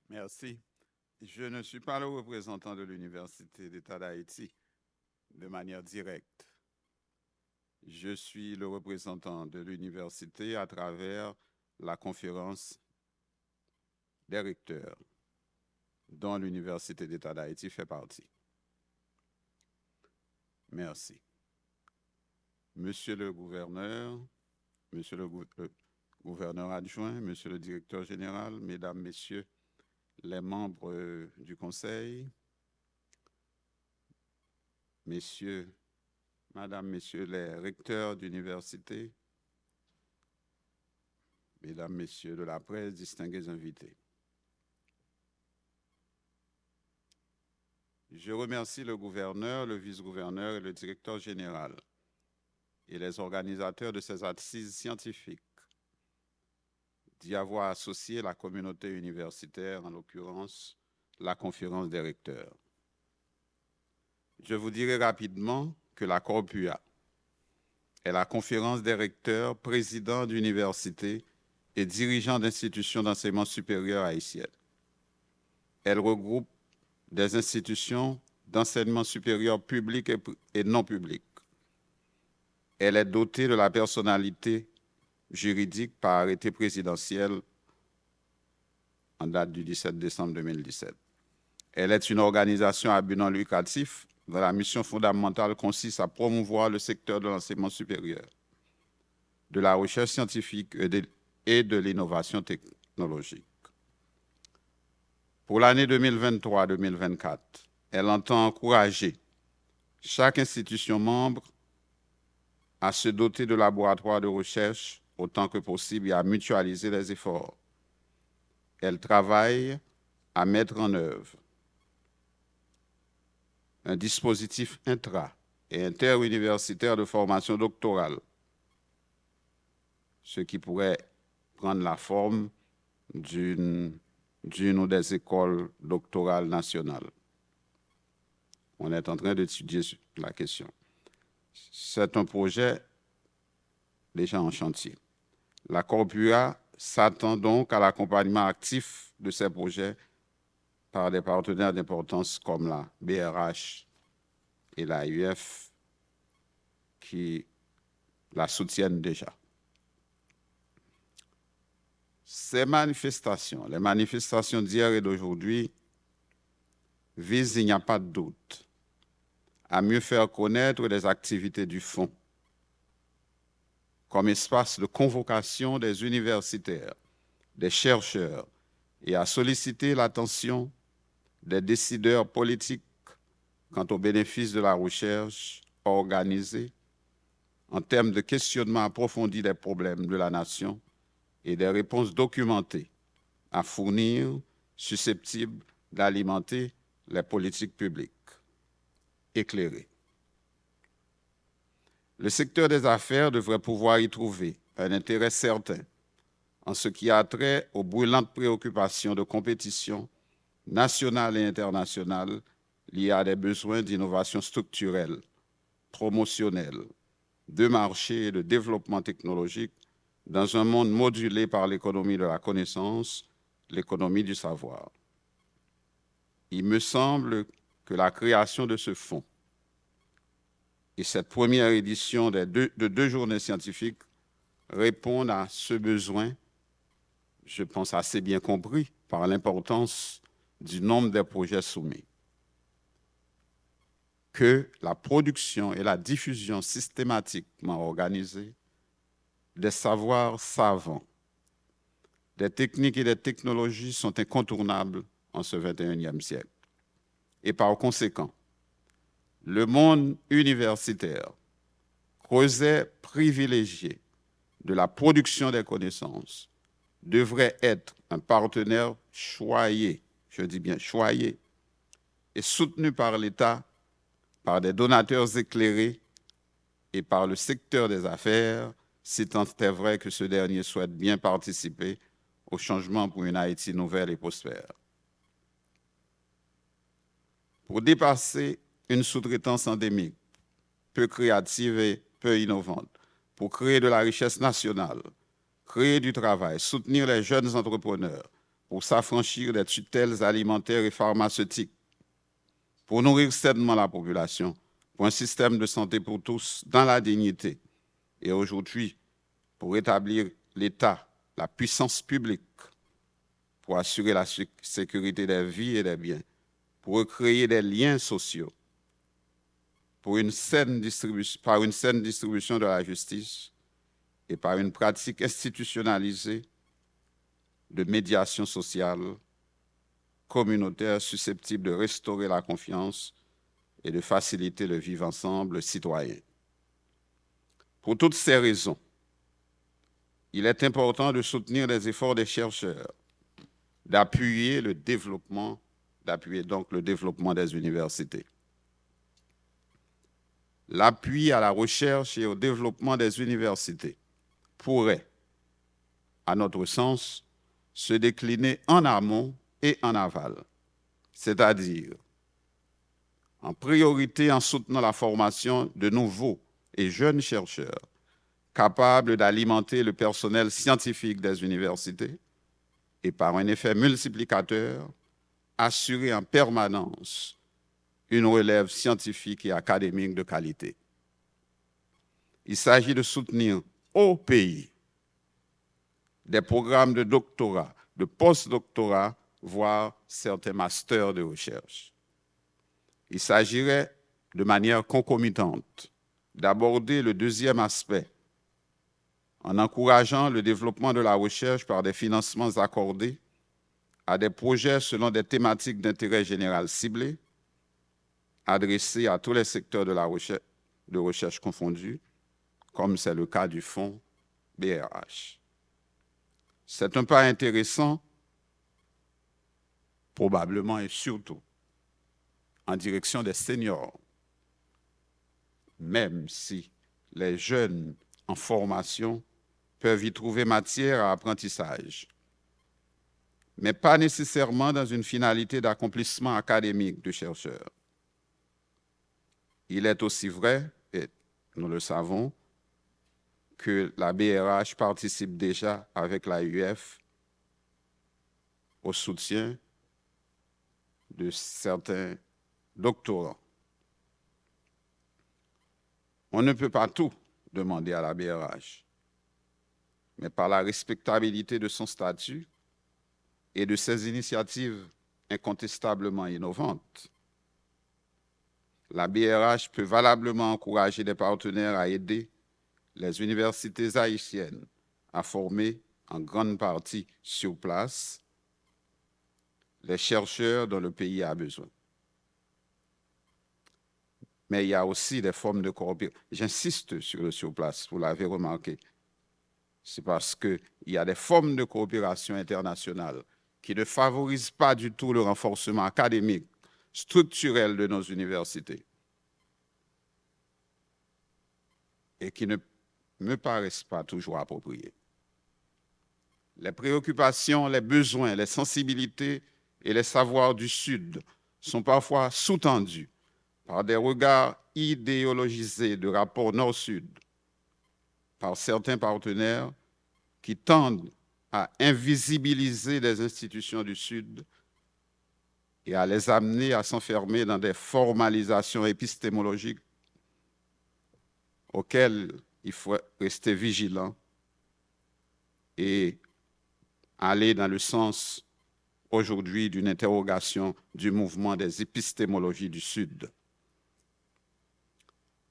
Merci. Je ne suis pas le représentant de l'Université d'État d'Haïti de manière directe. Je suis le représentant de l'université à travers la conférence des recteurs, dont l'Université d'État d'Haïti fait partie. Merci. Monsieur le gouverneur, monsieur le gouverneur adjoint, monsieur le directeur général, mesdames, messieurs les membres du conseil, messieurs, madame, messieurs les recteurs d'université, mesdames, messieurs de la presse, distingués invités. Je remercie le gouverneur, le vice-gouverneur et le directeur général et les organisateurs de ces assises scientifiques d'y avoir associé la communauté universitaire, en l'occurrence la conférence des recteurs. Je vous dirai rapidement que la CORPUA est la conférence des recteurs, présidents d'universités et dirigeants d'institutions d'enseignement supérieur haïtiennes. Elle regroupe des institutions d'enseignement supérieur publiques et non publiques. Elle est dotée de la personnalité juridique par arrêté présidentiel en date du 17 décembre 2017. Elle est une organisation à but non lucratif dont la mission fondamentale consiste à promouvoir le secteur de l'enseignement supérieur, de la recherche scientifique et de l'innovation technologique. Pour l'année 2023-2024, elle entend encourager chaque institution membre à se doter de laboratoires de recherche autant que possible et à mutualiser les efforts. Elle travaille à mettre en œuvre un dispositif intra- et interuniversitaire de formation doctorale, ce qui pourrait prendre la forme d'une ou des écoles doctorales nationales. On est en train d'étudier la question. C'est un projet déjà en chantier. La CORPUA s'attend donc à l'accompagnement actif de ces projets par des partenaires d'importance comme la BRH et l'AUF qui la soutiennent déjà. Ces manifestations, les manifestations d'hier et d'aujourd'hui, visent, il n'y a pas de doute, à mieux faire connaître les activités du Fonds comme espace de convocation des universitaires, des chercheurs et à solliciter l'attention des décideurs politiques quant aux bénéfices de la recherche organisée en termes de questionnement approfondi des problèmes de la nation et des réponses documentées à fournir susceptibles d'alimenter les politiques publiques éclairées. Le secteur des affaires devrait pouvoir y trouver un intérêt certain en ce qui a trait aux brûlantes préoccupations de compétition nationale et internationale liées à des besoins d'innovation structurelle, promotionnelle, de marché et de développement technologique dans un monde modulé par l'économie de la connaissance, l'économie du savoir. Il me semble que la création de ce fonds et cette première édition de deux journées scientifiques répondent à ce besoin, je pense assez bien compris, par l'importance du nombre des projets soumis. Que la production et la diffusion systématiquement organisée des savoirs savants, des techniques et des technologies sont incontournables en ce 21e siècle. Et par conséquent, le monde universitaire, creuset privilégié de la production des connaissances, devrait être un partenaire choyé, je dis bien choyé, et soutenu par l'État, par des donateurs éclairés et par le secteur des affaires, si tant est vrai que ce dernier souhaite bien participer au changement pour une Haïti nouvelle et prospère. Pour dépasser une sous-traitance endémique, peu créative et peu innovante, pour créer de la richesse nationale, créer du travail, soutenir les jeunes entrepreneurs, pour s'affranchir des tutelles alimentaires et pharmaceutiques, pour nourrir sainement la population, pour un système de santé pour tous dans la dignité, et aujourd'hui pour rétablir l'État, la puissance publique, pour assurer la sécurité des vies et des biens, pour recréer des liens sociaux, par une saine distribution de la justice et par une pratique institutionnalisée de médiation sociale communautaire susceptible de restaurer la confiance et de faciliter le vivre ensemble citoyen. Pour toutes ces raisons, il est important de soutenir les efforts des chercheurs, d'appuyer donc le développement des universités. L'appui à la recherche et au développement des universités pourrait, à notre sens, se décliner en amont et en aval, c'est-à-dire en priorité en soutenant la formation de nouveaux et jeunes chercheurs capables d'alimenter le personnel scientifique des universités et par un effet multiplicateur, assurer en permanence une relève scientifique et académique de qualité. Il s'agit de soutenir au pays des programmes de doctorat, de post-doctorat, voire certains masters de recherche. Il s'agirait de manière concomitante d'aborder le deuxième aspect en encourageant le développement de la recherche par des financements accordés à des projets selon des thématiques d'intérêt général ciblés, adressés à tous les secteurs de recherche confondus, comme c'est le cas du fonds BRH. C'est un pas intéressant, probablement et surtout, en direction des seniors, même si les jeunes en formation peuvent y trouver matière à apprentissage, mais pas nécessairement dans une finalité d'accomplissement académique de chercheurs. Il est aussi vrai, et nous le savons, que la BRH participe déjà avec l'AUF au soutien de certains doctorants. On ne peut pas tout demander à la BRH, mais par la respectabilité de son statut et de ses initiatives incontestablement innovantes, la BRH peut valablement encourager des partenaires à aider les universités haïtiennes à former en grande partie sur place les chercheurs dont le pays a besoin. Mais il y a aussi des formes de coopération. J'insiste sur le sur place, vous l'avez remarqué. C'est parce qu'il y a des formes de coopération internationale qui ne favorisent pas du tout le renforcement académique, structurel de nos universités et qui ne me paraissent pas toujours appropriées. Les préoccupations, les besoins, les sensibilités et les savoirs du Sud sont parfois sous-tendus par des regards idéologisés de rapports Nord-Sud, par certains partenaires qui tendent à invisibiliser les institutions du Sud et à les amener à s'enfermer dans des formalisations épistémologiques auxquelles il faut rester vigilant et aller dans le sens aujourd'hui d'une interrogation du mouvement des épistémologies du Sud.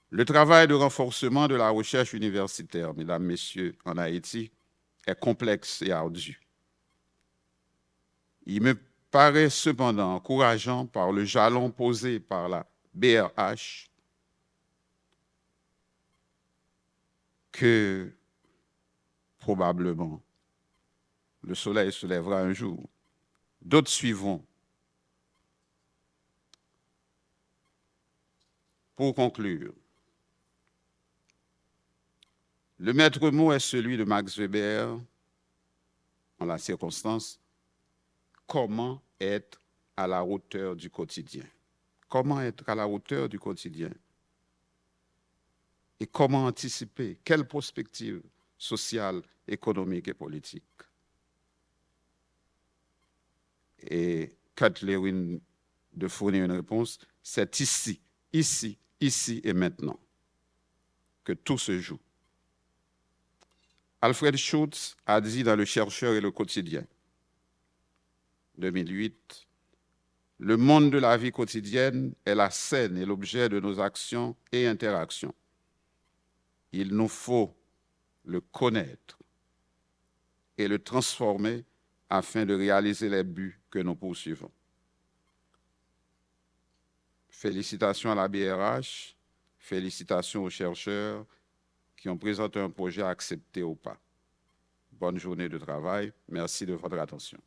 Le travail de renforcement de la recherche universitaire, mesdames, messieurs, en Haïti, est complexe et ardu. Il me paraît cependant encourageant par le jalon posé par la BRH que probablement le soleil se lèvera un jour. D'autres suivront. Pour conclure, le maître mot est celui de Max Weber, en la circonstance, comment être à la hauteur du quotidien. Comment être à la hauteur du quotidien? Et comment anticiper? Quelle prospective sociale, économique et politique? et Kurt Lewin de fournir une réponse. C'est ici, ici, ici et maintenant que tout se joue. Alfred Schultz a dit dans Le Chercheur et le quotidien, 2008, « Le monde de la vie quotidienne est la scène et l'objet de nos actions et interactions. Il nous faut le connaître et le transformer afin de réaliser les buts que nous poursuivons. » Félicitations à la BRH, félicitations aux chercheurs qui ont présenté un projet accepté ou pas. Bonne journée de travail. Merci de votre attention.